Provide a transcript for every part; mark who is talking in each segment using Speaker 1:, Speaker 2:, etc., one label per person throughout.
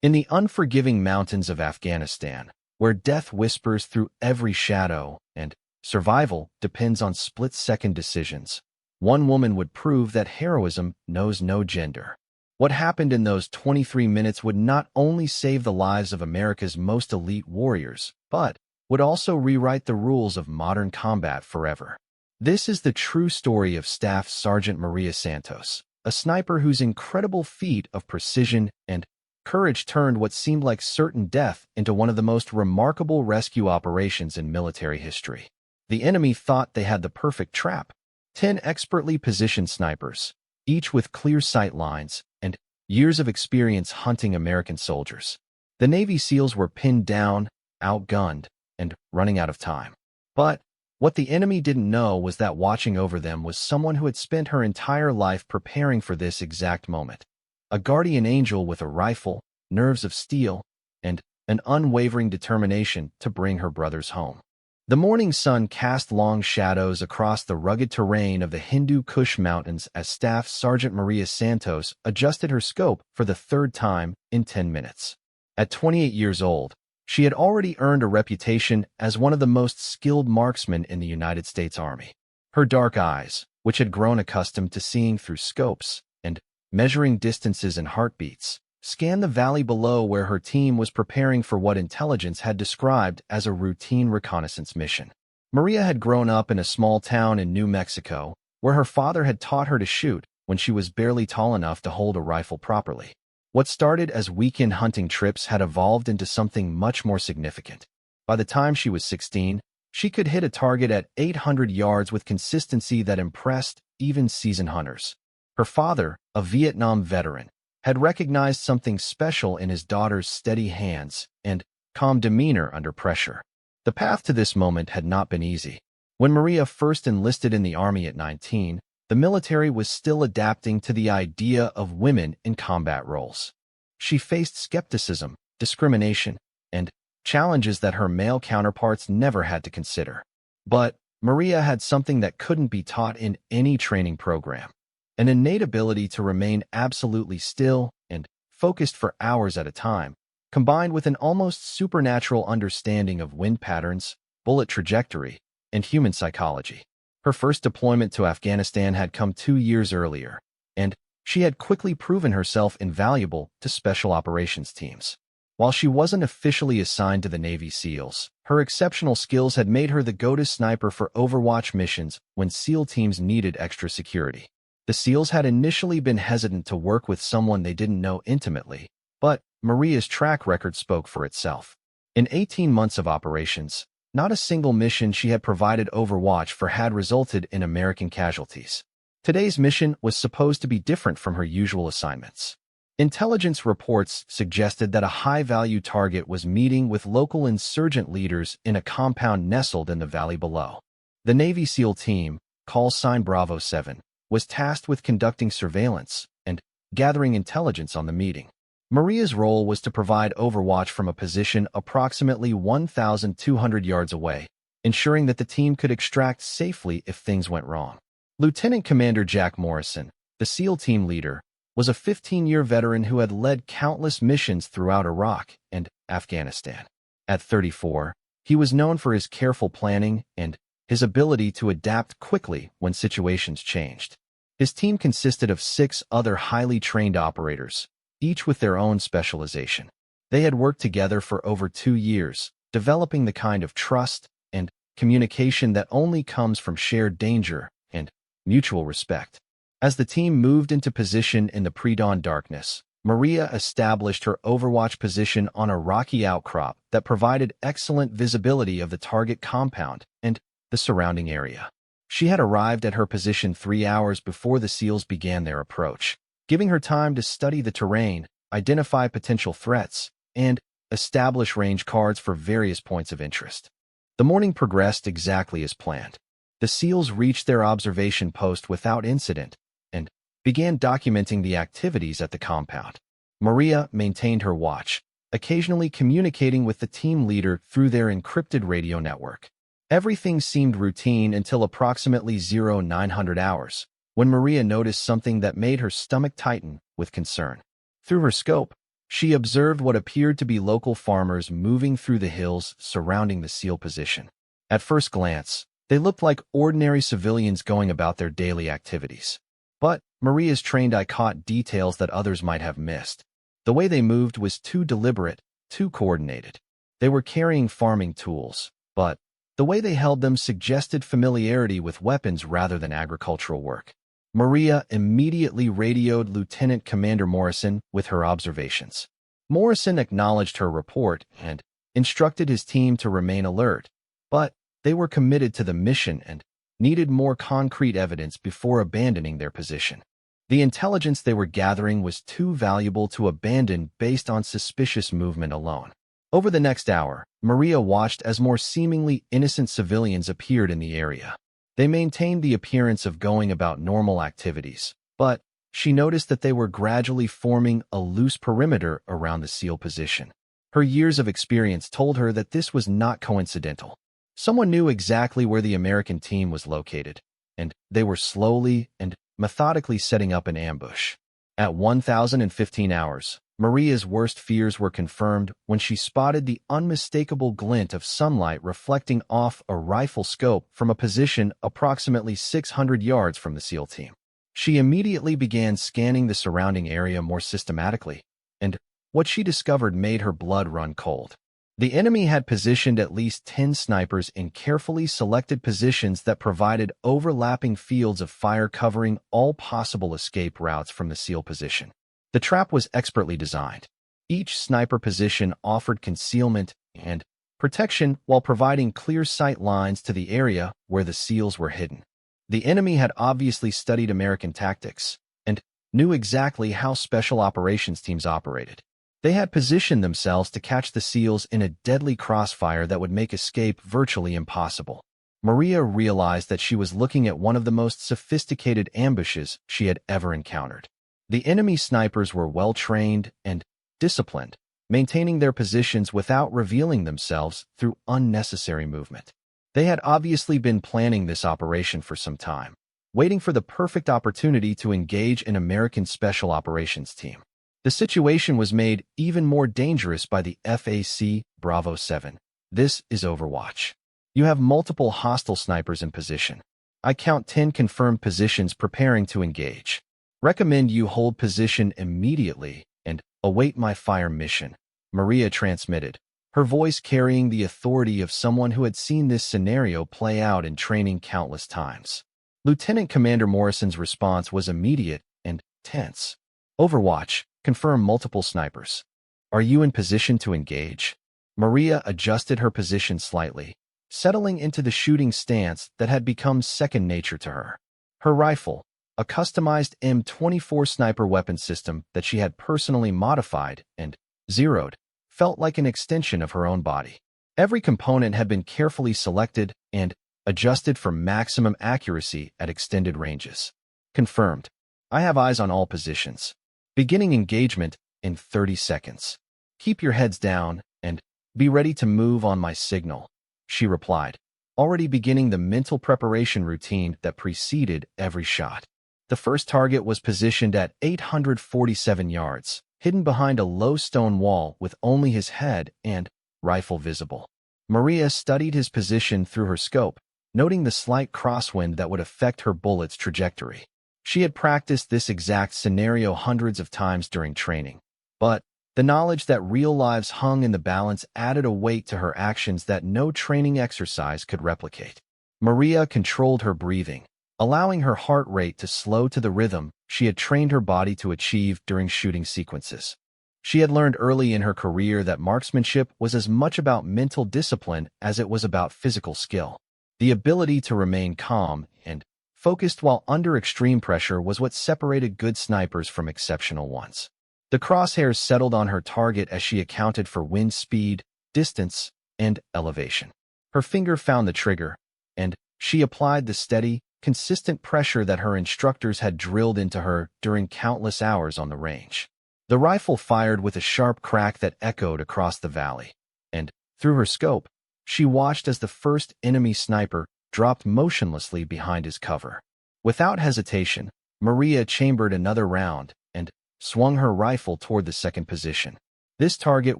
Speaker 1: In the unforgiving mountains of Afghanistan, where death whispers through every shadow and survival depends on split-second decisions, one woman would prove that heroism knows no gender. What happened in those 23 minutes would not only save the lives of America's most elite warriors, but would also rewrite the rules of modern combat forever. This is the true story of Staff Sergeant Maria Santos, a sniper whose incredible feat of precision and courage turned what seemed like certain death into one of the most remarkable rescue operations in military history. The enemy thought they had the perfect trap. 10 expertly positioned snipers, each with clear sight lines and years of experience hunting American soldiers. The Navy SEALs were pinned down, outgunned, and running out of time. But what the enemy didn't know was that watching over them was someone who had spent her entire life preparing for this exact moment. A guardian angel with a rifle, nerves of steel, and an unwavering determination to bring her brothers home. The morning sun cast long shadows across the rugged terrain of the Hindu Kush Mountains as Staff Sergeant Maria Santos adjusted her scope for the third time in 10 minutes. At 28 years old, she had already earned a reputation as one of the most skilled marksmen in the United States Army. Her dark eyes, which had grown accustomed to seeing through scopes and measuring distances and heartbeats, scanned the valley below where her team was preparing for what intelligence had described as a routine reconnaissance mission. Maria had grown up in a small town in New Mexico, where her father had taught her to shoot when she was barely tall enough to hold a rifle properly. What started as weekend hunting trips had evolved into something much more significant. By the time she was 16, she could hit a target at 800 yards with consistency that impressed even seasoned hunters. Her father, a Vietnam veteran, had recognized something special in his daughter's steady hands and calm demeanor under pressure. The path to this moment had not been easy. When Maria first enlisted in the Army at 19, the military was still adapting to the idea of women in combat roles. She faced skepticism, discrimination, and challenges that her male counterparts never had to consider. But Maria had something that couldn't be taught in any training program: an innate ability to remain absolutely still and focused for hours at a time, combined with an almost supernatural understanding of wind patterns, bullet trajectory, and human psychology. Her first deployment to Afghanistan had come 2 years earlier, and she had quickly proven herself invaluable to special operations teams. While she wasn't officially assigned to the Navy SEALs, her exceptional skills had made her the go-to sniper for Overwatch missions when SEAL teams needed extra security. The SEALs had initially been hesitant to work with someone they didn't know intimately, but Maria's track record spoke for itself. In 18 months of operations, not a single mission she had provided Overwatch for had resulted in American casualties. Today's mission was supposed to be different from her usual assignments. Intelligence reports suggested that a high-value target was meeting with local insurgent leaders in a compound nestled in the valley below. The Navy SEAL team, call sign Bravo 7, was tasked with conducting surveillance and gathering intelligence on the meeting. Maria's role was to provide Overwatch from a position approximately 1,200 yards away, ensuring that the team could extract safely if things went wrong. Lieutenant Commander Jack Morrison, the SEAL team leader, was a 15-year veteran who had led countless missions throughout Iraq and Afghanistan. At 34, he was known for his careful planning and his ability to adapt quickly when situations changed. His team consisted of 6 other highly trained operators, each with their own specialization. They had worked together for over 2 years, developing the kind of trust and communication that only comes from shared danger and mutual respect. As the team moved into position in the pre-dawn darkness, Maria established her Overwatch position on a rocky outcrop that provided excellent visibility of the target compound and the surrounding area. She had arrived at her position 3 hours before the SEALs began their approach, giving her time to study the terrain, identify potential threats, and establish range cards for various points of interest. The morning progressed exactly as planned. The SEALs reached their observation post without incident and began documenting the activities at the compound. Maria maintained her watch, occasionally communicating with the team leader through their encrypted radio network. Everything seemed routine until approximately 0900 hours, when Maria noticed something that made her stomach tighten with concern. Through her scope, She observed what appeared to be local farmers moving through the hills surrounding the SEAL position. At first glance, they looked like ordinary civilians going about their daily activities. But Maria's trained eye caught details that others might have missed. The way they moved was too deliberate, too coordinated. They were carrying farming tools, but the way they held them suggested familiarity with weapons rather than agricultural work. Maria immediately radioed Lieutenant Commander Morrison with her observations. Morrison acknowledged her report and instructed his team to remain alert, but they were committed to the mission and needed more concrete evidence before abandoning their position. The intelligence they were gathering was too valuable to abandon based on suspicious movement alone. Over the next hour, Maria watched as more seemingly innocent civilians appeared in the area. They maintained the appearance of going about normal activities, but she noticed that they were gradually forming a loose perimeter around the SEAL position. Her years of experience told her that this was not coincidental. Someone knew exactly where the American team was located, and they were slowly and methodically setting up an ambush. At 1015 hours, Maria's worst fears were confirmed when she spotted the unmistakable glint of sunlight reflecting off a rifle scope from a position approximately 600 yards from the SEAL team. She immediately began scanning the surrounding area more systematically, and what she discovered made her blood run cold. The enemy had positioned at least 10 snipers in carefully selected positions that provided overlapping fields of fire covering all possible escape routes from the SEAL position. The trap was expertly designed. Each sniper position offered concealment and protection while providing clear sight lines to the area where the SEALs were hidden. The enemy had obviously studied American tactics and knew exactly how special operations teams operated. They had positioned themselves to catch the SEALs in a deadly crossfire that would make escape virtually impossible. Maria realized that she was looking at one of the most sophisticated ambushes she had ever encountered. The enemy snipers were well-trained and disciplined, maintaining their positions without revealing themselves through unnecessary movement. They had obviously been planning this operation for some time, waiting for the perfect opportunity to engage an American Special Operations team. The situation was made even more dangerous by the FAC Bravo 7. This is Overwatch. You have multiple hostile snipers in position. I count 10 confirmed positions preparing to engage. Recommend you hold position immediately and await my fire mission, Maria transmitted, her voice carrying the authority of someone who had seen this scenario play out in training countless times. Lieutenant Commander Morrison's response was immediate and tense. Overwatch, confirm multiple snipers. Are you in position to engage? Maria adjusted her position slightly, settling into the shooting stance that had become second nature to her. Her rifle, a customized M24 sniper weapon system that she had personally modified and zeroed, felt like an extension of her own body. Every component had been carefully selected and adjusted for maximum accuracy at extended ranges. Confirmed. I have eyes on all positions. Beginning engagement in 30 seconds. Keep your heads down and be ready to move on my signal, she replied, already beginning the mental preparation routine that preceded every shot. The first target was positioned at 847 yards, hidden behind a low stone wall with only his head and rifle visible. Maria studied his position through her scope, noting the slight crosswind that would affect her bullet's trajectory. She had practiced this exact scenario hundreds of times during training, but the knowledge that real lives hung in the balance added a weight to her actions that no training exercise could replicate. Maria controlled her breathing, allowing her heart rate to slow to the rhythm she had trained her body to achieve during shooting sequences. She had learned early in her career that marksmanship was as much about mental discipline as it was about physical skill. The ability to remain calm and focused while under extreme pressure was what separated good snipers from exceptional ones. The crosshairs settled on her target as she accounted for wind speed, distance, and elevation. Her finger found the trigger, and she applied the steady, consistent pressure that her instructors had drilled into her during countless hours on the range. The rifle fired with a sharp crack that echoed across the valley, and, through her scope, she watched as the first enemy sniper dropped motionlessly behind his cover. Without hesitation, Maria chambered another round and swung her rifle toward the second position. This target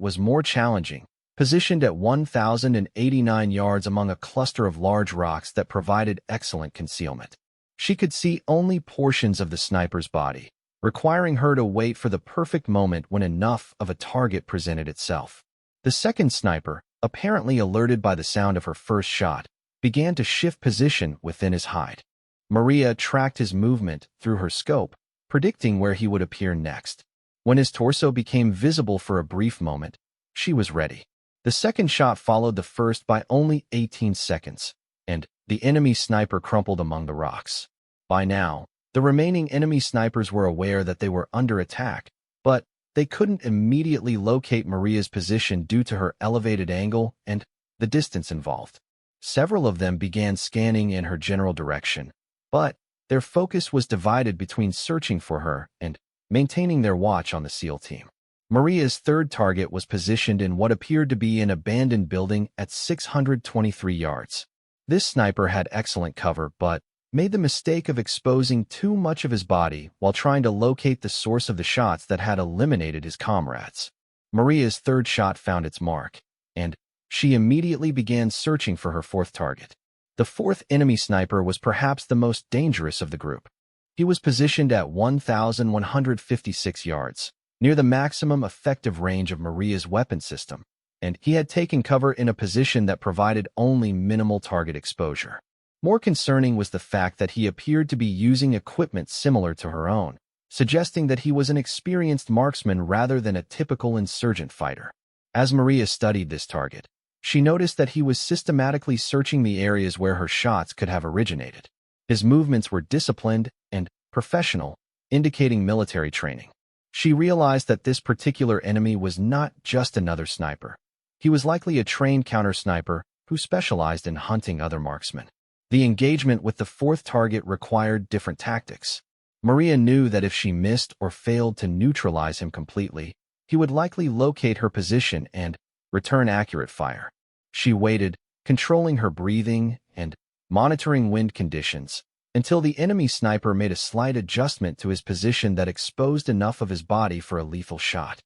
Speaker 1: was more challenging, positioned at 1,089 yards among a cluster of large rocks that provided excellent concealment. She could see only portions of the sniper's body, requiring her to wait for the perfect moment when enough of a target presented itself. The second sniper, apparently alerted by the sound of her first shot, began to shift position within his hide. Maria tracked his movement through her scope, predicting where he would appear next. When his torso became visible for a brief moment, she was ready. The second shot followed the first by only 18 seconds, and the enemy sniper crumpled among the rocks. By now, the remaining enemy snipers were aware that they were under attack, but they couldn't immediately locate Maria's position due to her elevated angle and the distance involved. Several of them began scanning in her general direction, but their focus was divided between searching for her and maintaining their watch on the SEAL team. Maria's third target was positioned in what appeared to be an abandoned building at 623 yards. This sniper had excellent cover but made the mistake of exposing too much of his body while trying to locate the source of the shots that had eliminated his comrades. Maria's third shot found its mark, and she immediately began searching for her fourth target. The fourth enemy sniper was perhaps the most dangerous of the group. He was positioned at 1,156 yards, near the maximum effective range of Maria's weapon system, and he had taken cover in a position that provided only minimal target exposure. More concerning was the fact that he appeared to be using equipment similar to her own, suggesting that he was an experienced marksman rather than a typical insurgent fighter. As Maria studied this target, she noticed that he was systematically searching the areas where her shots could have originated. His movements were disciplined and professional, indicating military training. She realized that this particular enemy was not just another sniper. He was likely a trained counter-sniper who specialized in hunting other marksmen. The engagement with the fourth target required different tactics. Maria knew that if she missed or failed to neutralize him completely, he would likely locate her position and return accurate fire. She waited, controlling her breathing and monitoring wind conditions, until the enemy sniper made a slight adjustment to his position that exposed enough of his body for a lethal shot.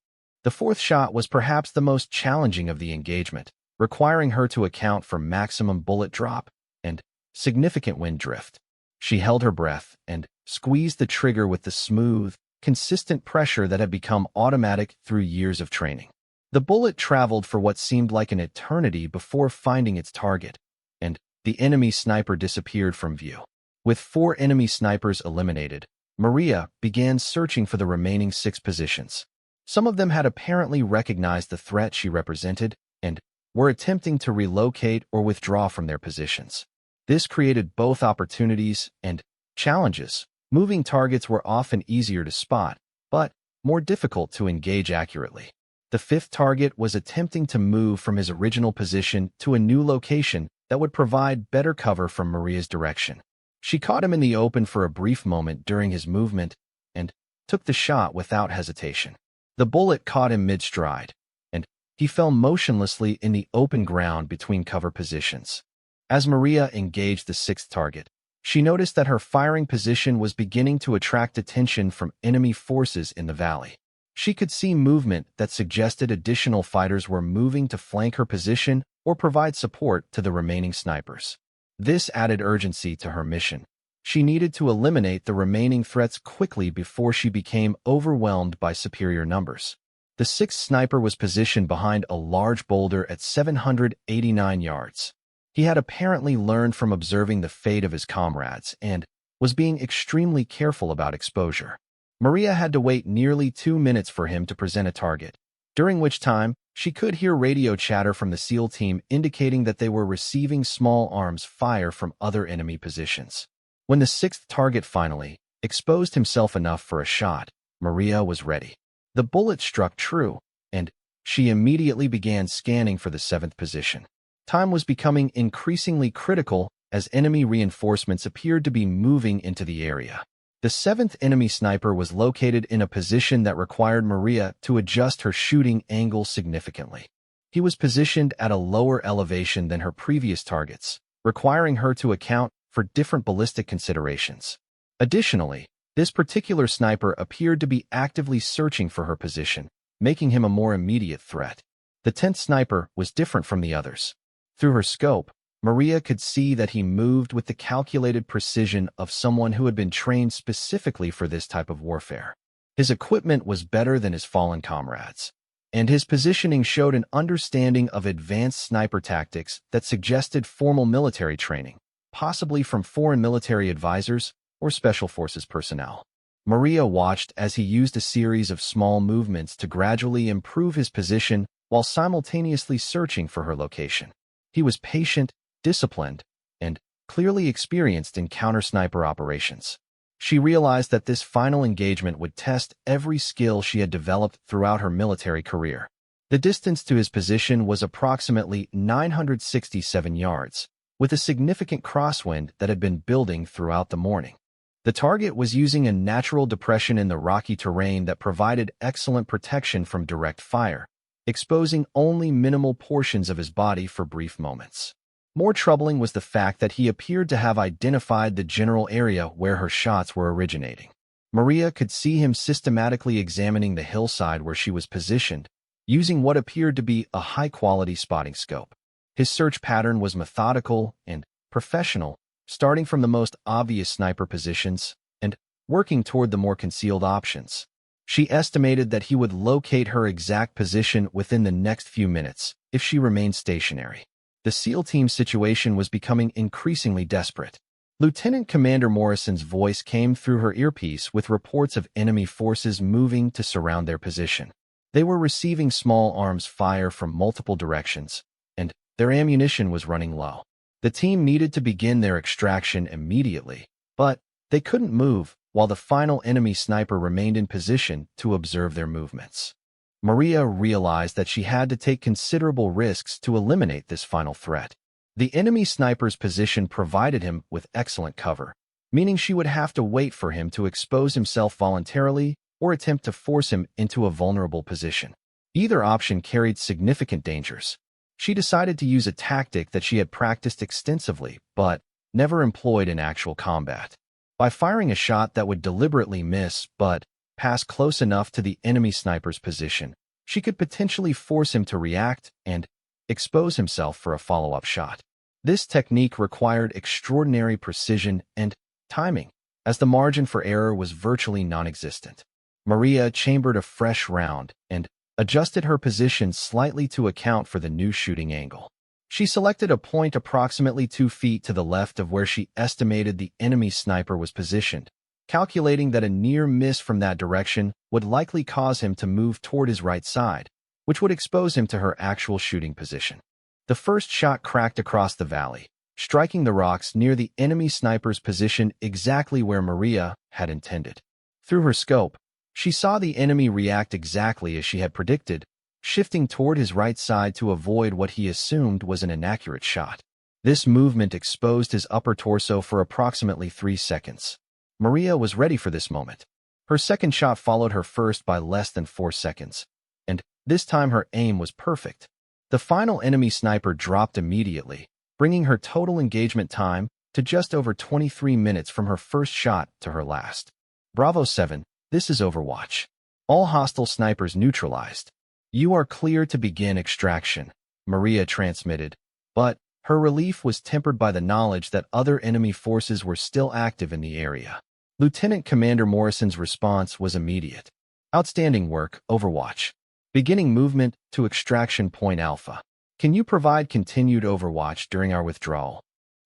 Speaker 1: The fourth shot was perhaps the most challenging of the engagement, requiring her to account for maximum bullet drop and significant wind drift. She held her breath and squeezed the trigger with the smooth, consistent pressure that had become automatic through years of training. The bullet traveled for what seemed like an eternity before finding its target, and the enemy sniper disappeared from view. With 4 enemy snipers eliminated, Maria began searching for the remaining 6 positions. Some of them had apparently recognized the threat she represented and were attempting to relocate or withdraw from their positions. This created both opportunities and challenges. Moving targets were often easier to spot, but more difficult to engage accurately. The 5th target was attempting to move from his original position to a new location that would provide better cover from Maria's direction. She caught him in the open for a brief moment during his movement and took the shot without hesitation. The bullet caught him mid-stride, and he fell motionlessly in the open ground between cover positions. As Maria engaged the 6th target, she noticed that her firing position was beginning to attract attention from enemy forces in the valley. She could see movement that suggested additional fighters were moving to flank her position or provide support to the remaining snipers. This added urgency to her mission. She needed to eliminate the remaining threats quickly before she became overwhelmed by superior numbers. The 6th sniper was positioned behind a large boulder at 789 yards. He had apparently learned from observing the fate of his comrades and was being extremely careful about exposure. Maria had to wait nearly 2 minutes for him to present a target, during which time she could hear radio chatter from the SEAL team indicating that they were receiving small arms fire from other enemy positions. When the 6th target finally exposed himself enough for a shot, Maria was ready. The bullet struck true, and she immediately began scanning for the 7th position. Time was becoming increasingly critical as enemy reinforcements appeared to be moving into the area. The 7th enemy sniper was located in a position that required Maria to adjust her shooting angle significantly. He was positioned at a lower elevation than her previous targets, requiring her to account for different ballistic considerations. Additionally, This particular sniper appeared to be actively searching for her position, making him a more immediate threat. The 10th sniper was different from the others. Through her scope, Maria could see that he moved with the calculated precision of someone who had been trained specifically for this type of warfare. His equipment was better than his fallen comrades, and his positioning showed an understanding of advanced sniper tactics that suggested formal military training, possibly from foreign military advisors or special forces personnel. Maria watched as he used a series of small movements to gradually improve his position while simultaneously searching for her location. He was patient, disciplined, and clearly experienced in counter-sniper operations. She realized that this final engagement would test every skill she had developed throughout her military career. The distance to his position was approximately 967 yards, with a significant crosswind that had been building throughout the morning. The target was using a natural depression in the rocky terrain that provided excellent protection from direct fire, exposing only minimal portions of his body for brief moments. More troubling was the fact that he appeared to have identified the general area where her shots were originating. Maria could see him systematically examining the hillside where she was positioned, using what appeared to be a high-quality spotting scope. His search pattern was methodical and professional, starting from the most obvious sniper positions and working toward the more concealed options. She estimated that he would locate her exact position within the next few minutes if she remained stationary. The SEAL team's situation was becoming increasingly desperate. Lieutenant Commander Morrison's voice came through her earpiece with reports of enemy forces moving to surround their position. They were receiving small arms fire from multiple directions, and their ammunition was running low. The team needed to begin their extraction immediately, but they couldn't move while the final enemy sniper remained in position to observe their movements. Maria realized that she had to take considerable risks to eliminate this final threat. The enemy sniper's position provided him with excellent cover, meaning she would have to wait for him to expose himself voluntarily or attempt to force him into a vulnerable position. Either option carried significant dangers. She decided to use a tactic that she had practiced extensively but never employed in actual combat. By firing a shot that would deliberately miss but pass close enough to the enemy sniper's position, she could potentially force him to react and expose himself for a follow-up shot. This technique required extraordinary precision and timing, as the margin for error was virtually non-existent. Maria chambered a fresh round and adjusted her position slightly to account for the new shooting angle. She selected a point approximately 2 feet to the left of where she estimated the enemy sniper was positioned, calculating that a near miss from that direction would likely cause him to move toward his right side, which would expose him to her actual shooting position. The first shot cracked across the valley, striking the rocks near the enemy sniper's position exactly where Maria had intended. Through her scope, she saw the enemy react exactly as she had predicted, shifting toward his right side to avoid what he assumed was an inaccurate shot. This movement exposed his upper torso for approximately 3 seconds. Maria was ready for this moment. Her second shot followed her first by less than 4 seconds, and this time her aim was perfect. The final enemy sniper dropped immediately, bringing her total engagement time to just over 23 minutes from her first shot to her last. Bravo 7, this is Overwatch. All hostile snipers neutralized. You are clear to begin extraction, Maria transmitted, but her relief was tempered by the knowledge that other enemy forces were still active in the area. Lieutenant Commander Morrison's response was immediate. Outstanding work, Overwatch. Beginning movement to Extraction Point Alpha. Can you provide continued overwatch during our withdrawal?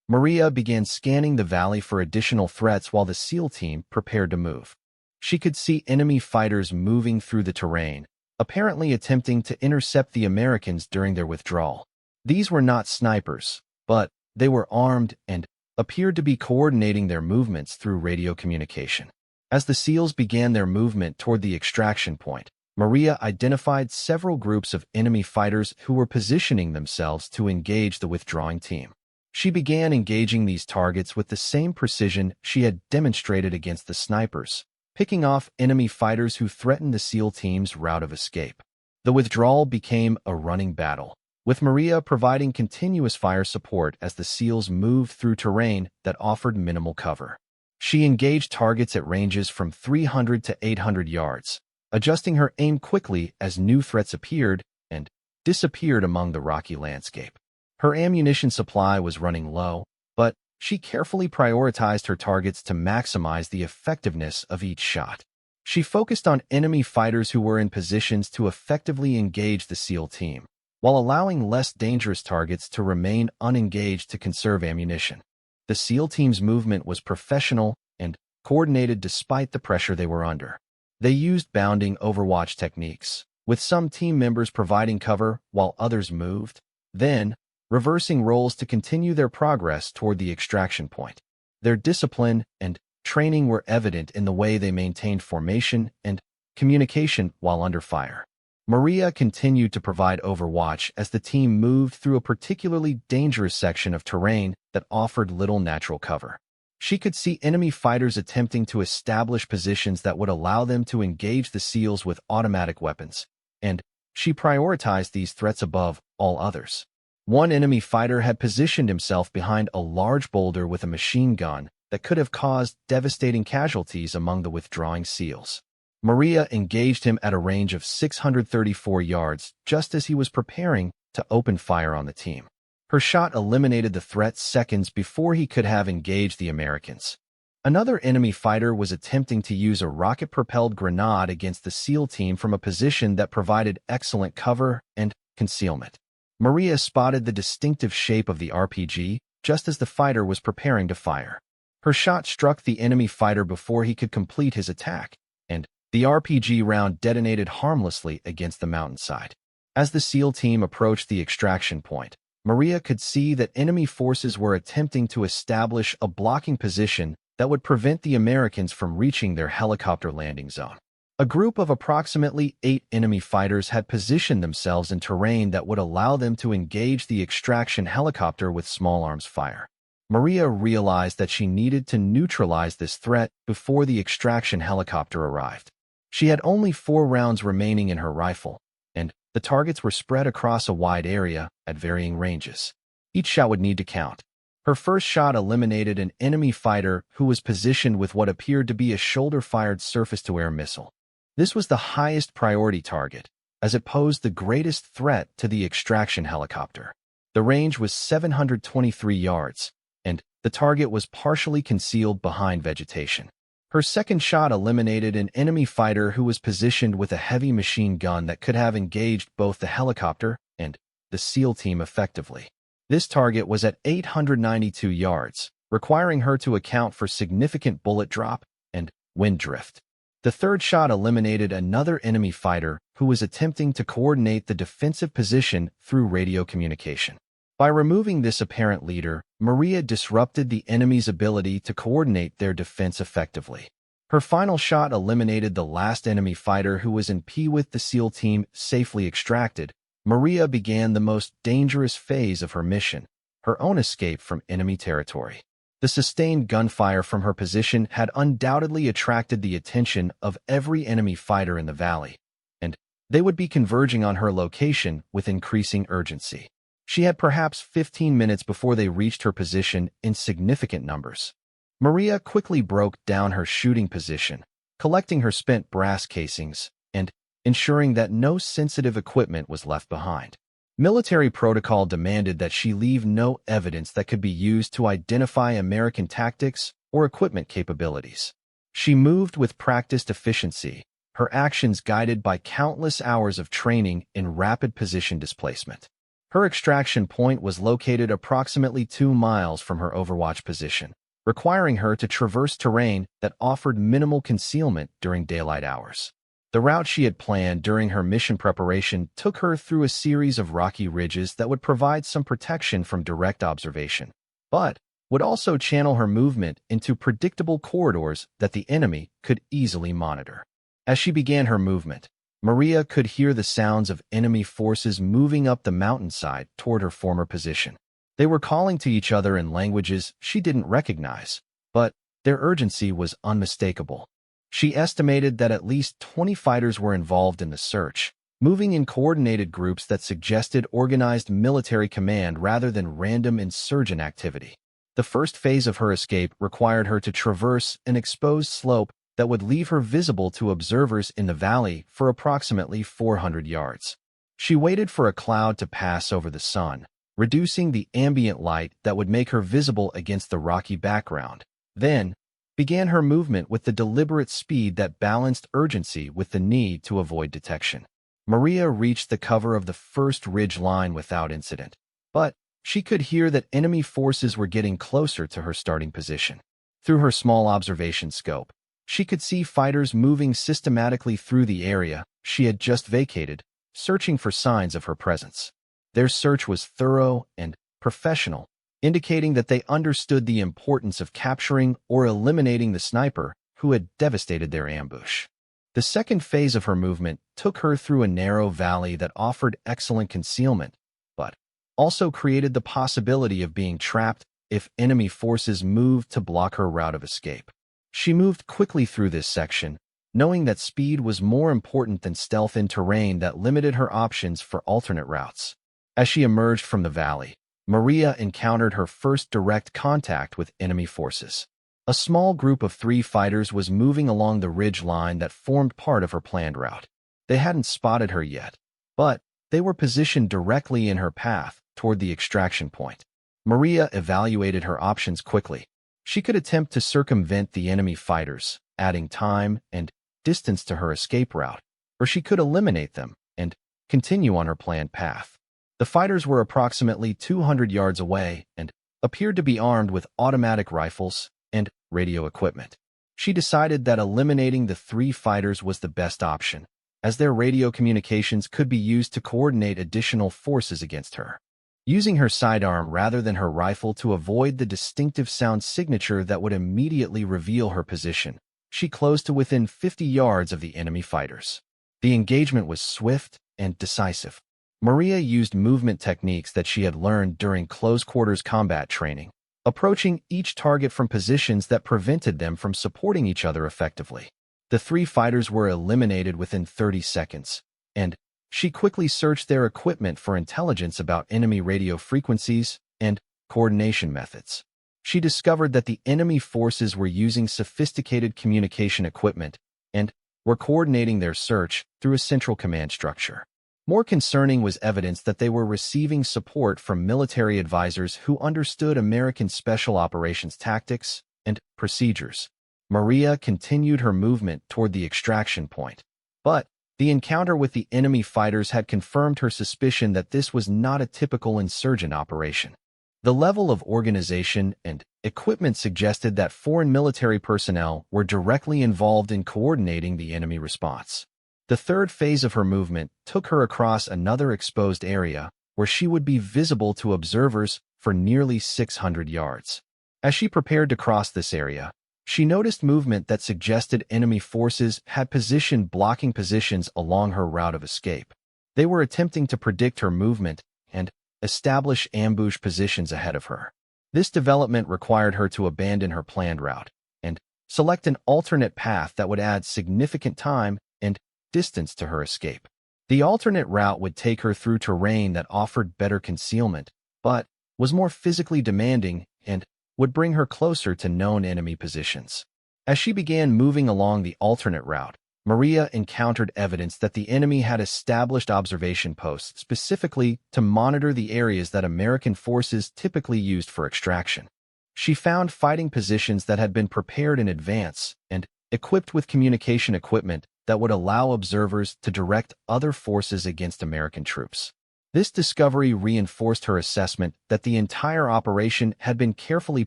Speaker 1: Maria began scanning the valley for additional threats while the SEAL team prepared to move. She could see enemy fighters moving through the terrain, apparently attempting to intercept the Americans during their withdrawal. These were not snipers, but they were armed and appeared to be coordinating their movements through radio communication. As the SEALs began their movement toward the extraction point, Maria identified several groups of enemy fighters who were positioning themselves to engage the withdrawing team. She began engaging these targets with the same precision she had demonstrated against the snipers, picking off enemy fighters who threatened the SEAL team's route of escape. The withdrawal became a running battle, with Maria providing continuous fire support as the SEALs moved through terrain that offered minimal cover. She engaged targets at ranges from 300 to 800 yards, adjusting her aim quickly as new threats appeared and disappeared among the rocky landscape. Her ammunition supply was running low, but she carefully prioritized her targets to maximize the effectiveness of each shot. She focused on enemy fighters who were in positions to effectively engage the SEAL team, while allowing less dangerous targets to remain unengaged to conserve ammunition. The SEAL team's movement was professional and coordinated despite the pressure they were under. They used bounding overwatch techniques, with some team members providing cover while others moved, then reversing roles to continue their progress toward the extraction point. Their discipline and training were evident in the way they maintained formation and communication while under fire. Maria continued to provide overwatch as the team moved through a particularly dangerous section of terrain that offered little natural cover. She could see enemy fighters attempting to establish positions that would allow them to engage the SEALs with automatic weapons, and she prioritized these threats above all others. One enemy fighter had positioned himself behind a large boulder with a machine gun that could have caused devastating casualties among the withdrawing SEALs. Maria engaged him at a range of 634 yards just as he was preparing to open fire on the team. Her shot eliminated the threat seconds before he could have engaged the Americans. Another enemy fighter was attempting to use a rocket-propelled grenade against the SEAL team from a position that provided excellent cover and concealment. Maria spotted the distinctive shape of the RPG just as the fighter was preparing to fire. Her shot struck the enemy fighter before he could complete his attack, and the RPG round detonated harmlessly against the mountainside. As the SEAL team approached the extraction point, Maria could see that enemy forces were attempting to establish a blocking position that would prevent the Americans from reaching their helicopter landing zone. A group of approximately 8 enemy fighters had positioned themselves in terrain that would allow them to engage the extraction helicopter with small arms fire. Maria realized that she needed to neutralize this threat before the extraction helicopter arrived. She had only 4 rounds remaining in her rifle, and the targets were spread across a wide area at varying ranges. Each shot would need to count. Her first shot eliminated an enemy fighter who was positioned with what appeared to be a shoulder-fired surface-to-air missile. This was the highest priority target, as it posed the greatest threat to the extraction helicopter. The range was 723 yards, and the target was partially concealed behind vegetation. Her second shot eliminated an enemy fighter who was positioned with a heavy machine gun that could have engaged both the helicopter and the SEAL team effectively. This target was at 892 yards, requiring her to account for significant bullet drop and wind drift. The third shot eliminated another enemy fighter who was attempting to coordinate the defensive position through radio communication. By removing this apparent leader, Maria disrupted the enemy's ability to coordinate their defense effectively. Her final shot eliminated the last enemy fighter who was in P with the SEAL team safely extracted. Maria began the most dangerous phase of her mission, her own escape from enemy territory. The sustained gunfire from her position had undoubtedly attracted the attention of every enemy fighter in the valley, and they would be converging on her location with increasing urgency. She had perhaps 15 minutes before they reached her position in significant numbers. Maria quickly broke down her shooting position, collecting her spent brass casings and ensuring that no sensitive equipment was left behind. Military protocol demanded that she leave no evidence that could be used to identify American tactics or equipment capabilities. She moved with practiced efficiency, her actions guided by countless hours of training in rapid position displacement. Her extraction point was located approximately 2 miles from her overwatch position, requiring her to traverse terrain that offered minimal concealment during daylight hours. The route she had planned during her mission preparation took her through a series of rocky ridges that would provide some protection from direct observation, but would also channel her movement into predictable corridors that the enemy could easily monitor. As she began her movement, Maria could hear the sounds of enemy forces moving up the mountainside toward her former position. They were calling to each other in languages she didn't recognize, but their urgency was unmistakable. She estimated that at least 20 fighters were involved in the search, moving in coordinated groups that suggested organized military command rather than random insurgent activity. The first phase of her escape required her to traverse an exposed slope that would leave her visible to observers in the valley for approximately 400 yards. She waited for a cloud to pass over the sun, reducing the ambient light that would make her visible against the rocky background. Then, began her movement with the deliberate speed that balanced urgency with the need to avoid detection. Maria reached the cover of the first ridge line without incident, but she could hear that enemy forces were getting closer to her starting position. Through her small observation scope, she could see fighters moving systematically through the area she had just vacated, searching for signs of her presence. Their search was thorough and professional, indicating that they understood the importance of capturing or eliminating the sniper who had devastated their ambush. The second phase of her movement took her through a narrow valley that offered excellent concealment, but also created the possibility of being trapped if enemy forces moved to block her route of escape. She moved quickly through this section, knowing that speed was more important than stealth in terrain that limited her options for alternate routes. As she emerged from the valley, Maria encountered her first direct contact with enemy forces. A small group of 3 fighters was moving along the ridge line that formed part of her planned route. They hadn't spotted her yet, but they were positioned directly in her path toward the extraction point. Maria evaluated her options quickly. She could attempt to circumvent the enemy fighters, adding time and distance to her escape route, or she could eliminate them and continue on her planned path. The fighters were approximately 200 yards away and appeared to be armed with automatic rifles and radio equipment. She decided that eliminating the 3 fighters was the best option, as their radio communications could be used to coordinate additional forces against her. Using her sidearm rather than her rifle to avoid the distinctive sound signature that would immediately reveal her position, she closed to within 50 yards of the enemy fighters. The engagement was swift and decisive. Maria used movement techniques that she had learned during close-quarters combat training, approaching each target from positions that prevented them from supporting each other effectively. The 3 fighters were eliminated within 30 seconds, and she quickly searched their equipment for intelligence about enemy radio frequencies and coordination methods. She discovered that the enemy forces were using sophisticated communication equipment and were coordinating their search through a central command structure. More concerning was evidence that they were receiving support from military advisors who understood American special operations tactics and procedures. Maria continued her movement toward the extraction point, but the encounter with the enemy fighters had confirmed her suspicion that this was not a typical insurgent operation. The level of organization and equipment suggested that foreign military personnel were directly involved in coordinating the enemy response. The third phase of her movement took her across another exposed area where she would be visible to observers for nearly 600 yards. As she prepared to cross this area, she noticed movement that suggested enemy forces had positioned blocking positions along her route of escape. They were attempting to predict her movement and establish ambush positions ahead of her. This development required her to abandon her planned route and select an alternate path that would add significant time and distance to her escape. The alternate route would take her through terrain that offered better concealment, but was more physically demanding and would bring her closer to known enemy positions. As she began moving along the alternate route, Maria encountered evidence that the enemy had established observation posts specifically to monitor the areas that American forces typically used for extraction. She found fighting positions that had been prepared in advance and equipped with communication equipment that would allow observers to direct other forces against American troops. This discovery reinforced her assessment that the entire operation had been carefully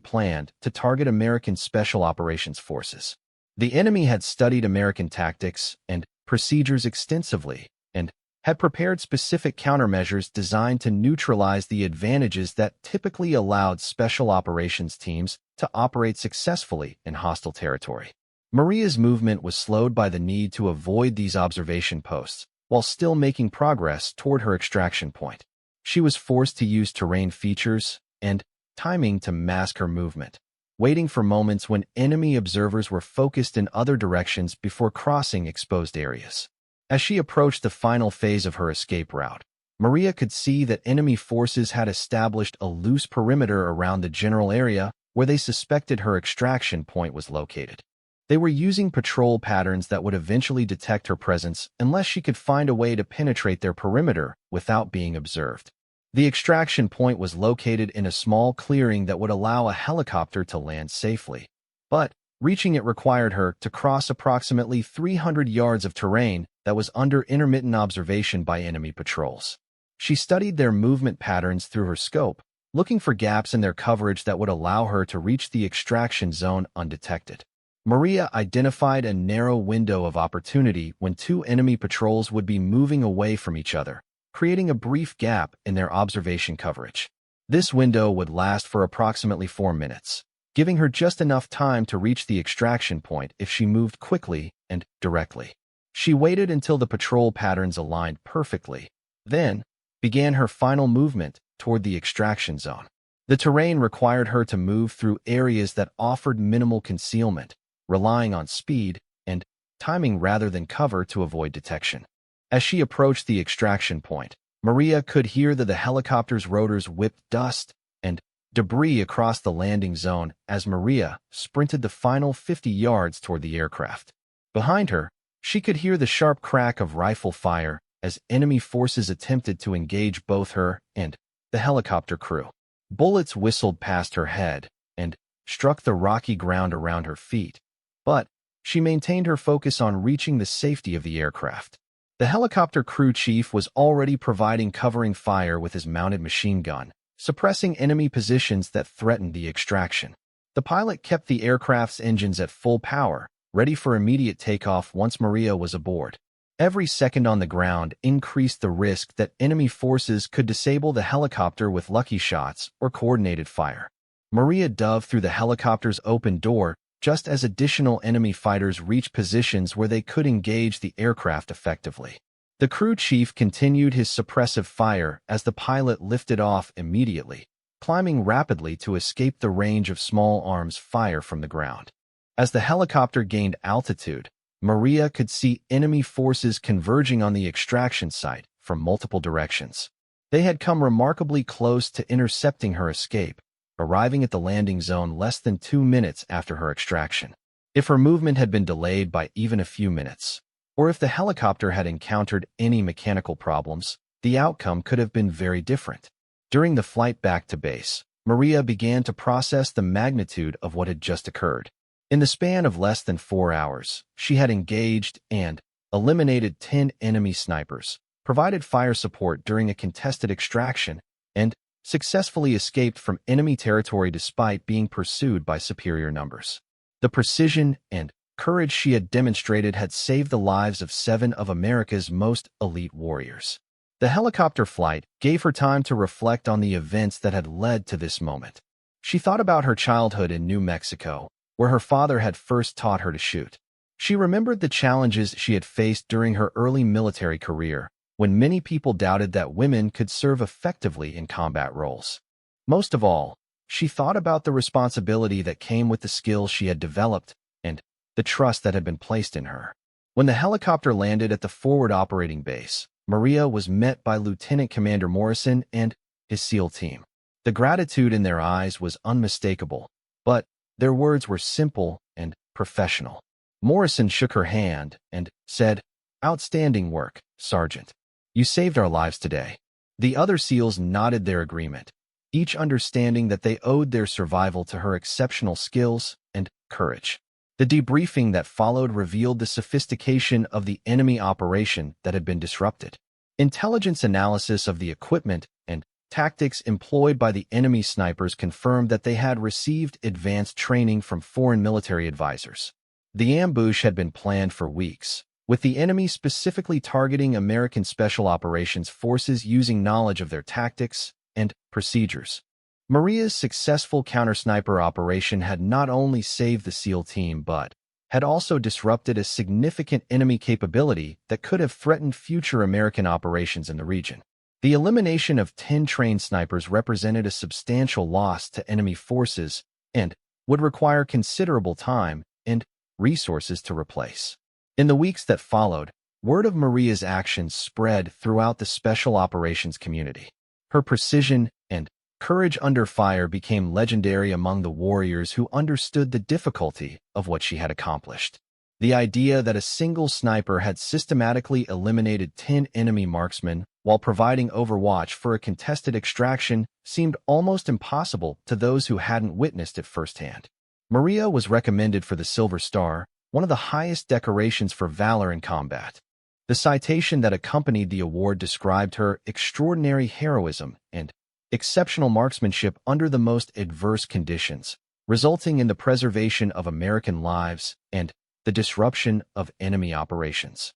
Speaker 1: planned to target American Special Operations Forces. The enemy had studied American tactics and procedures extensively and had prepared specific countermeasures designed to neutralize the advantages that typically allowed special operations teams to operate successfully in hostile territory. Maria's movement was slowed by the need to avoid these observation posts, while still making progress toward her extraction point. She was forced to use terrain features and timing to mask her movement, waiting for moments when enemy observers were focused in other directions before crossing exposed areas. As she approached the final phase of her escape route, Maria could see that enemy forces had established a loose perimeter around the general area where they suspected her extraction point was located. They were using patrol patterns that would eventually detect her presence unless she could find a way to penetrate their perimeter without being observed. The extraction point was located in a small clearing that would allow a helicopter to land safely. But reaching it required her to cross approximately 300 yards of terrain that was under intermittent observation by enemy patrols. She studied their movement patterns through her scope, looking for gaps in their coverage that would allow her to reach the extraction zone undetected. Maria identified a narrow window of opportunity when two enemy patrols would be moving away from each other, creating a brief gap in their observation coverage. This window would last for approximately 4 minutes, giving her just enough time to reach the extraction point if she moved quickly and directly. She waited until the patrol patterns aligned perfectly, then began her final movement toward the extraction zone. The terrain required her to move through areas that offered minimal concealment, relying on speed and timing rather than cover to avoid detection. As she approached the extraction point, Maria could hear that the helicopter's rotors whipped dust and debris across the landing zone as Maria sprinted the final 50 yards toward the aircraft. Behind her, she could hear the sharp crack of rifle fire as enemy forces attempted to engage both her and the helicopter crew. Bullets whistled past her head and struck the rocky ground around her feet, but she maintained her focus on reaching the safety of the aircraft. The helicopter crew chief was already providing covering fire with his mounted machine gun, suppressing enemy positions that threatened the extraction. The pilot kept the aircraft's engines at full power, ready for immediate takeoff once Maria was aboard. Every second on the ground increased the risk that enemy forces could disable the helicopter with lucky shots or coordinated fire. Maria dove through the helicopter's open door just as additional enemy fighters reached positions where they could engage the aircraft effectively. The crew chief continued his suppressive fire as the pilot lifted off immediately, climbing rapidly to escape the range of small arms fire from the ground. As the helicopter gained altitude, Maria could see enemy forces converging on the extraction site from multiple directions. They had come remarkably close to intercepting her escape, arriving at the landing zone less than 2 minutes after her extraction. If her movement had been delayed by even a few minutes, or if the helicopter had encountered any mechanical problems, the outcome could have been very different. During the flight back to base, Maria began to process the magnitude of what had just occurred. In the span of less than 4 hours, she had engaged and eliminated 10 enemy snipers, provided fire support during a contested extraction, and successfully escaped from enemy territory despite being pursued by superior numbers. The precision and courage she had demonstrated had saved the lives of 7 of America's most elite warriors. The helicopter flight gave her time to reflect on the events that had led to this moment. She thought about her childhood in New Mexico, where her father had first taught her to shoot. She remembered the challenges she had faced during her early military career, when many people doubted that women could serve effectively in combat roles. Most of all, she thought about the responsibility that came with the skills she had developed and the trust that had been placed in her. When the helicopter landed at the forward operating base, Maria was met by Lieutenant Commander Morrison and his SEAL team. The gratitude in their eyes was unmistakable, but their words were simple and professional. Morrison shook her hand and said, "Outstanding work, Sergeant. You saved our lives today." The other SEALs nodded their agreement, each understanding that they owed their survival to her exceptional skills and courage. The debriefing that followed revealed the sophistication of the enemy operation that had been disrupted. Intelligence analysis of the equipment and tactics employed by the enemy snipers confirmed that they had received advanced training from foreign military advisors. The ambush had been planned for weeks, with the enemy specifically targeting American Special Operations Forces using knowledge of their tactics and procedures. Maria's successful counter-sniper operation had not only saved the SEAL team but had also disrupted a significant enemy capability that could have threatened future American operations in the region. The elimination of 10 trained snipers represented a substantial loss to enemy forces and would require considerable time and resources to replace. In the weeks that followed, word of Maria's actions spread throughout the special operations community. Her precision and courage under fire became legendary among the warriors who understood the difficulty of what she had accomplished. The idea that a single sniper had systematically eliminated 10 enemy marksmen while providing overwatch for a contested extraction seemed almost impossible to those who hadn't witnessed it firsthand. Maria was recommended for the Silver Star, one of the highest decorations for valor in combat. The citation that accompanied the award described her extraordinary heroism and exceptional marksmanship under the most adverse conditions, resulting in the preservation of American lives and the disruption of enemy operations.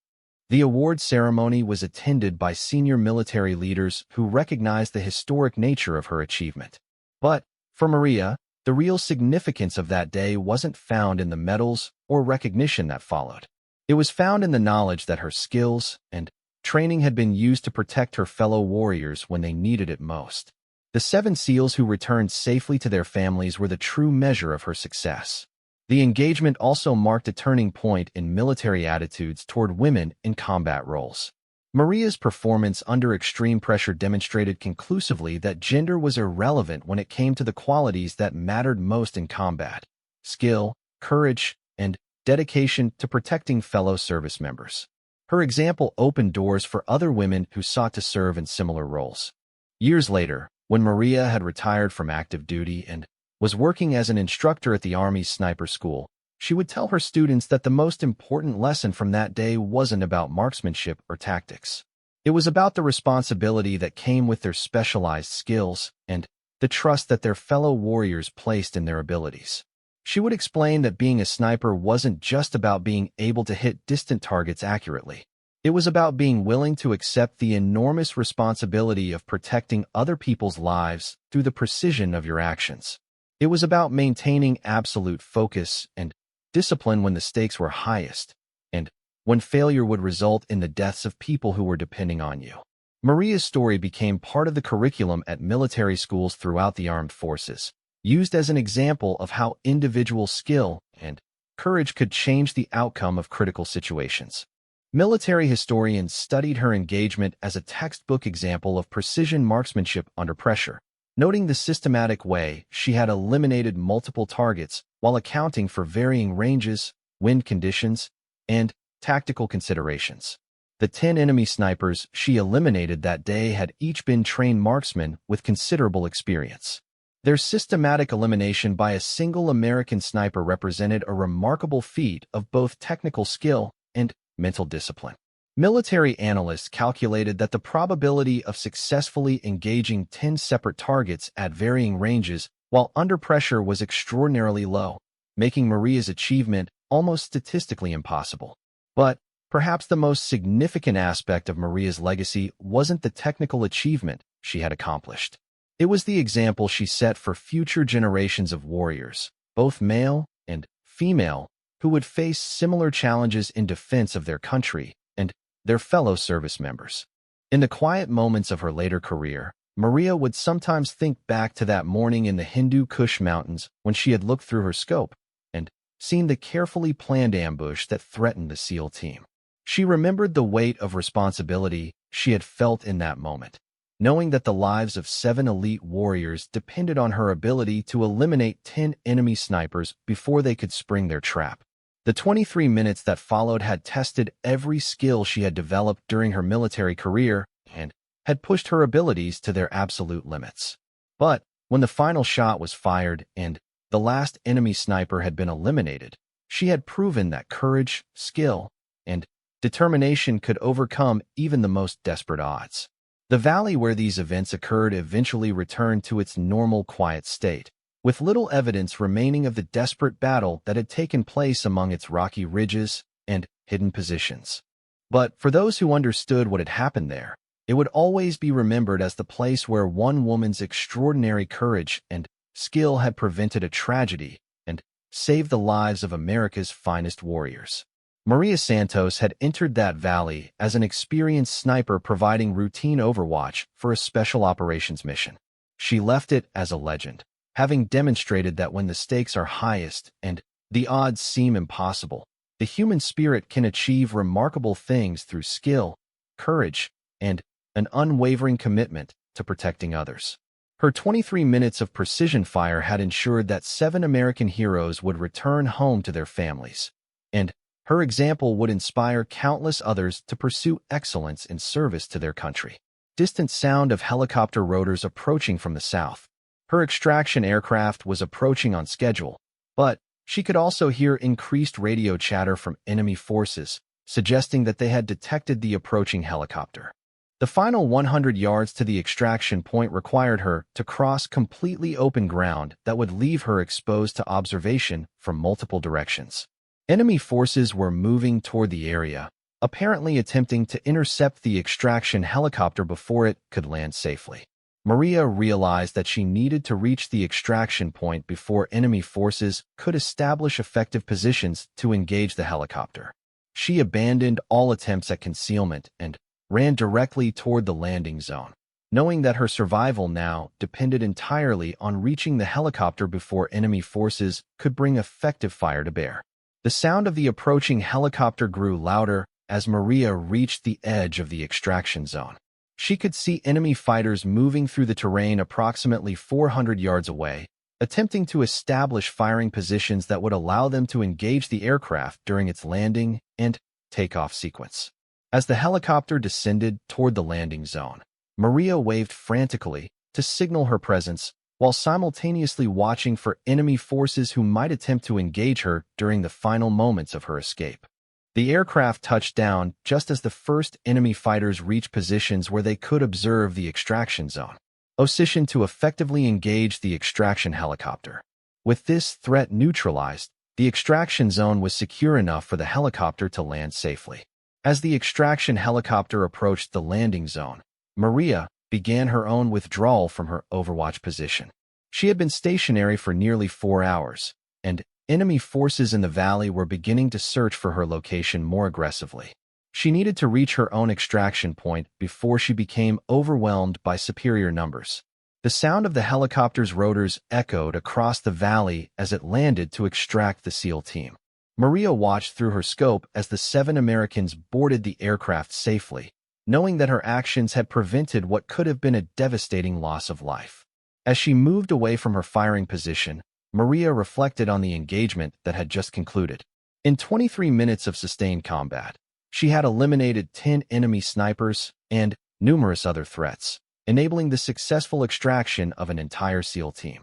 Speaker 1: The award ceremony was attended by senior military leaders who recognized the historic nature of her achievement. But, for Maria, the real significance of that day wasn't found in the medals or recognition that followed. It was found in the knowledge that her skills and training had been used to protect her fellow warriors when they needed it most. The 7 SEALs who returned safely to their families were the true measure of her success. The engagement also marked a turning point in military attitudes toward women in combat roles. Maria's performance under extreme pressure demonstrated conclusively that gender was irrelevant when it came to the qualities that mattered most in combat: skill, courage, and dedication to protecting fellow service members. Her example opened doors for other women who sought to serve in similar roles. Years later, when Maria had retired from active duty and was working as an instructor at the Army's sniper school, she would tell her students that the most important lesson from that day wasn't about marksmanship or tactics. It was about the responsibility that came with their specialized skills and the trust that their fellow warriors placed in their abilities. She would explain that being a sniper wasn't just about being able to hit distant targets accurately. It was about being willing to accept the enormous responsibility of protecting other people's lives through the precision of your actions. It was about maintaining absolute focus and discipline when the stakes were highest, and when failure would result in the deaths of people who were depending on you. Maria's story became part of the curriculum at military schools throughout the armed forces, used as an example of how individual skill and courage could change the outcome of critical situations. Military historians studied her engagement as a textbook example of precision marksmanship under pressure, noting the systematic way she had eliminated multiple targets while accounting for varying ranges, wind conditions, and tactical considerations. The 10 enemy snipers she eliminated that day had each been trained marksmen with considerable experience. Their systematic elimination by a single American sniper represented a remarkable feat of both technical skill and mental discipline. Military analysts calculated that the probability of successfully engaging 10 separate targets at varying ranges while under pressure was extraordinarily low, making Maria's achievement almost statistically impossible. But perhaps the most significant aspect of Maria's legacy wasn't the technical achievement she had accomplished. It was the example she set for future generations of warriors, both male and female, who would face similar challenges in defense of their country and their fellow service members. In the quiet moments of her later career, Maria would sometimes think back to that morning in the Hindu Kush Mountains when she had looked through her scope and seen the carefully planned ambush that threatened the SEAL team. She remembered the weight of responsibility she had felt in that moment, knowing that the lives of 7 elite warriors depended on her ability to eliminate 10 enemy snipers before they could spring their trap. The 23 minutes that followed had tested every skill she had developed during her military career and had pushed her abilities to their absolute limits. But when the final shot was fired and the last enemy sniper had been eliminated, she had proven that courage, skill, and determination could overcome even the most desperate odds. The valley where these events occurred eventually returned to its normal quiet state, with little evidence remaining of the desperate battle that had taken place among its rocky ridges and hidden positions. But for those who understood what had happened there, it would always be remembered as the place where one woman's extraordinary courage and skill had prevented a tragedy and saved the lives of America's finest warriors. Maria Santos had entered that valley as an experienced sniper providing routine overwatch for a special operations mission. She left it as a legend, having demonstrated that when the stakes are highest and the odds seem impossible, the human spirit can achieve remarkable things through skill, courage, and an unwavering commitment to protecting others. Her 23 minutes of precision fire had ensured that 7 American heroes would return home to their families, and her example would inspire countless others to pursue excellence in service to their country. Distant sound of helicopter rotors approaching from the south. Her extraction aircraft was approaching on schedule, but she could also hear increased radio chatter from enemy forces, suggesting that they had detected the approaching helicopter. The final 100 yards to the extraction point required her to cross completely open ground that would leave her exposed to observation from multiple directions. Enemy forces were moving toward the area, apparently attempting to intercept the extraction helicopter before it could land safely. Maria realized that she needed to reach the extraction point before enemy forces could establish effective positions to engage the helicopter. She abandoned all attempts at concealment and ran directly toward the landing zone, knowing that her survival now depended entirely on reaching the helicopter before enemy forces could bring effective fire to bear. The sound of the approaching helicopter grew louder as Maria reached the edge of the extraction zone. She could see enemy fighters moving through the terrain approximately 400 yards away, attempting to establish firing positions that would allow them to engage the aircraft during its landing and takeoff sequence. As the helicopter descended toward the landing zone, Maria waved frantically to signal her presence while simultaneously watching for enemy forces who might attempt to engage her during the final moments of her escape. The aircraft touched down just as the first enemy fighters reached positions where they could observe the extraction zone, positioned to effectively engage the extraction helicopter. With this threat neutralized, the extraction zone was secure enough for the helicopter to land safely. As the extraction helicopter approached the landing zone, Maria began her own withdrawal from her overwatch position. She had been stationary for nearly 4 hours, and enemy forces in the valley were beginning to search for her location more aggressively. She needed to reach her own extraction point before she became overwhelmed by superior numbers. The sound of the helicopter's rotors echoed across the valley as it landed to extract the SEAL team. Maria watched through her scope as the 7 Americans boarded the aircraft safely, knowing that her actions had prevented what could have been a devastating loss of life. As she moved away from her firing position, Maria reflected on the engagement that had just concluded. In 23 minutes of sustained combat, she had eliminated 10 enemy snipers and numerous other threats, enabling the successful extraction of an entire SEAL team.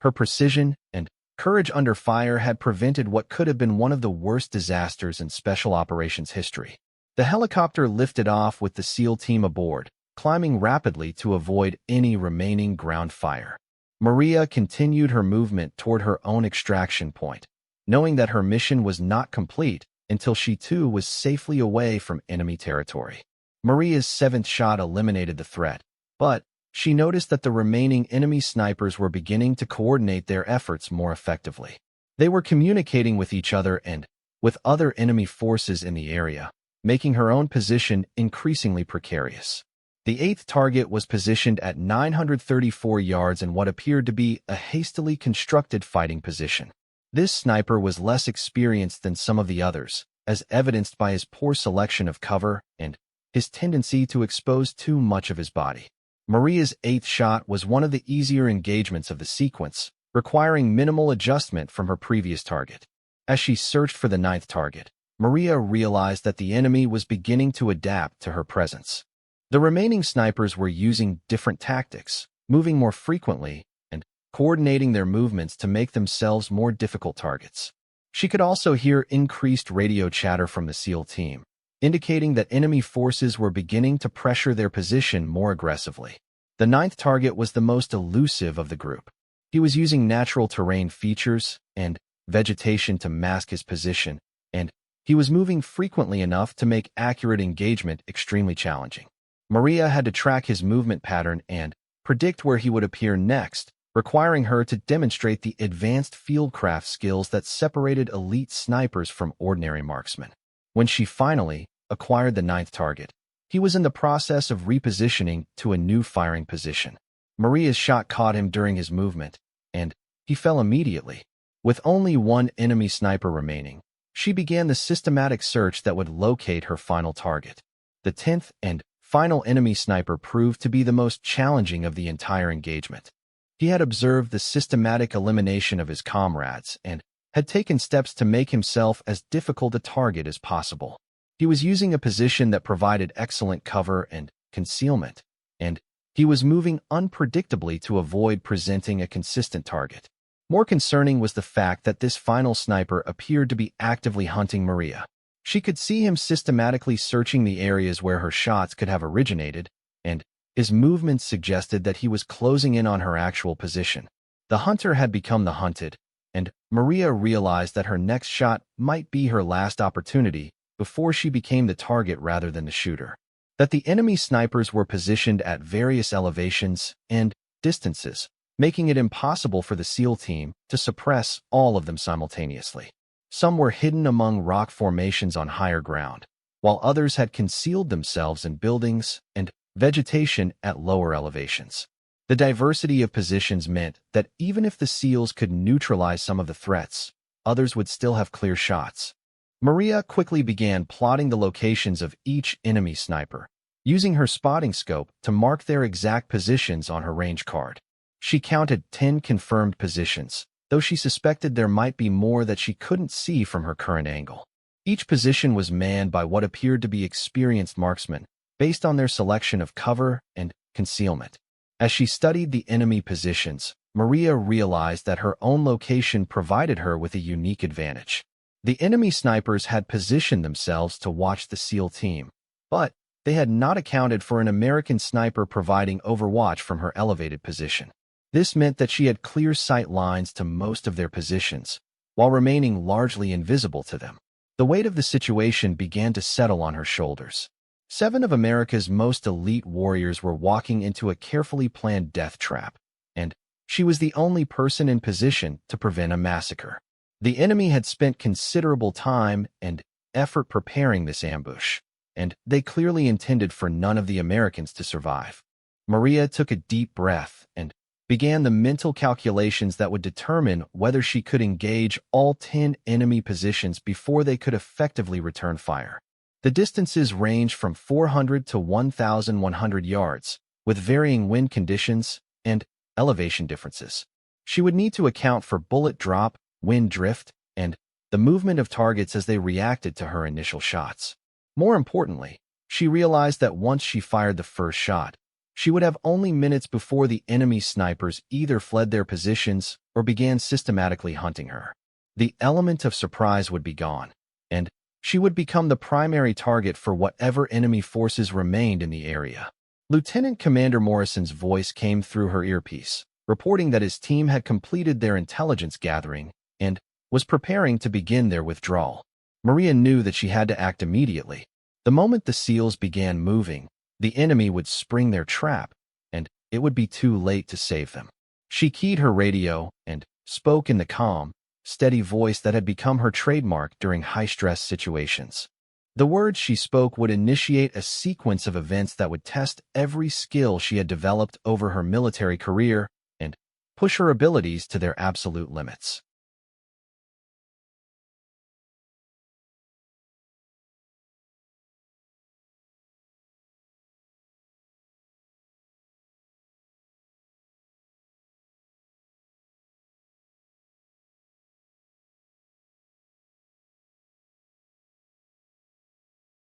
Speaker 1: Her precision and courage under fire had prevented what could have been one of the worst disasters in special operations history. The helicopter lifted off with the SEAL team aboard, climbing rapidly to avoid any remaining ground fire. Maria continued her movement toward her own extraction point, knowing that her mission was not complete until she too was safely away from enemy territory. Maria's 7th shot eliminated the threat, but she noticed that the remaining enemy snipers were beginning to coordinate their efforts more effectively. They were communicating with each other and with other enemy forces in the area, making her own position increasingly precarious. The 8th target was positioned at 934 yards in what appeared to be a hastily constructed fighting position. This sniper was less experienced than some of the others, as evidenced by his poor selection of cover and his tendency to expose too much of his body. Maria's 8th shot was one of the easier engagements of the sequence, requiring minimal adjustment from her previous target. As she searched for the 9th target, Maria realized that the enemy was beginning to adapt to her presence. The remaining snipers were using different tactics, moving more frequently, and coordinating their movements to make themselves more difficult targets. She could also hear increased radio chatter from the SEAL team, indicating that enemy forces were beginning to pressure their position more aggressively. The 9th target was the most elusive of the group. He was using natural terrain features and vegetation to mask his position, and he was moving frequently enough to make accurate engagement extremely challenging. Maria had to track his movement pattern and predict where he would appear next, requiring her to demonstrate the advanced fieldcraft skills that separated elite snipers from ordinary marksmen. When she finally acquired the 9th target, he was in the process of repositioning to a new firing position. Maria's shot caught him during his movement, and he fell immediately. With only one enemy sniper remaining, she began the systematic search that would locate her final target. The 10th and final enemy sniper proved to be the most challenging of the entire engagement. He had observed the systematic elimination of his comrades and had taken steps to make himself as difficult a target as possible. He was using a position that provided excellent cover and concealment, and he was moving unpredictably to avoid presenting a consistent target. More concerning was the fact that this final sniper appeared to be actively hunting Maria. She could see him systematically searching the areas where her shots could have originated, and his movements suggested that he was closing in on her actual position. The hunter had become the hunted, and Maria realized that her next shot might be her last opportunity before she became the target rather than the shooter. That the enemy snipers were positioned at various elevations and distances, making it impossible for the SEAL team to suppress all of them simultaneously. Some were hidden among rock formations on higher ground, while others had concealed themselves in buildings and vegetation at lower elevations. The diversity of positions meant that even if the SEALs could neutralize some of the threats, others would still have clear shots. Maria quickly began plotting the locations of each enemy sniper, using her spotting scope to mark their exact positions on her range card. She counted 10 confirmed positions, though she suspected there might be more that she couldn't see from her current angle. Each position was manned by what appeared to be experienced marksmen, based on their selection of cover and concealment. As she studied the enemy positions, Maria realized that her own location provided her with a unique advantage. The enemy snipers had positioned themselves to watch the SEAL team, but they had not accounted for an American sniper providing overwatch from her elevated position. This meant that she had clear sight lines to most of their positions, while remaining largely invisible to them. The weight of the situation began to settle on her shoulders. 7 of America's most elite warriors were walking into a carefully planned death trap, and she was the only person in position to prevent a massacre. The enemy had spent considerable time and effort preparing this ambush, and they clearly intended for none of the Americans to survive. Maria took a deep breath and began the mental calculations that would determine whether she could engage all 10 enemy positions before they could effectively return fire. The distances ranged from 400 to 1,100 yards, with varying wind conditions and elevation differences. She would need to account for bullet drop, wind drift, and the movement of targets as they reacted to her initial shots. More importantly, she realized that once she fired the first shot, she would have only minutes before the enemy snipers either fled their positions or began systematically hunting her. The element of surprise would be gone, and she would become the primary target for whatever enemy forces remained in the area. Lieutenant Commander Morrison's voice came through her earpiece, reporting that his team had completed their intelligence gathering and was preparing to begin their withdrawal. Maria knew that she had to act immediately. The moment the SEALs began moving, the enemy would spring their trap, and it would be too late to save them. She keyed her radio and spoke in the calm, steady voice that had become her trademark during high-stress situations. The words she spoke would initiate a sequence of events that would test every skill she had developed over her military career and push her abilities to their absolute limits.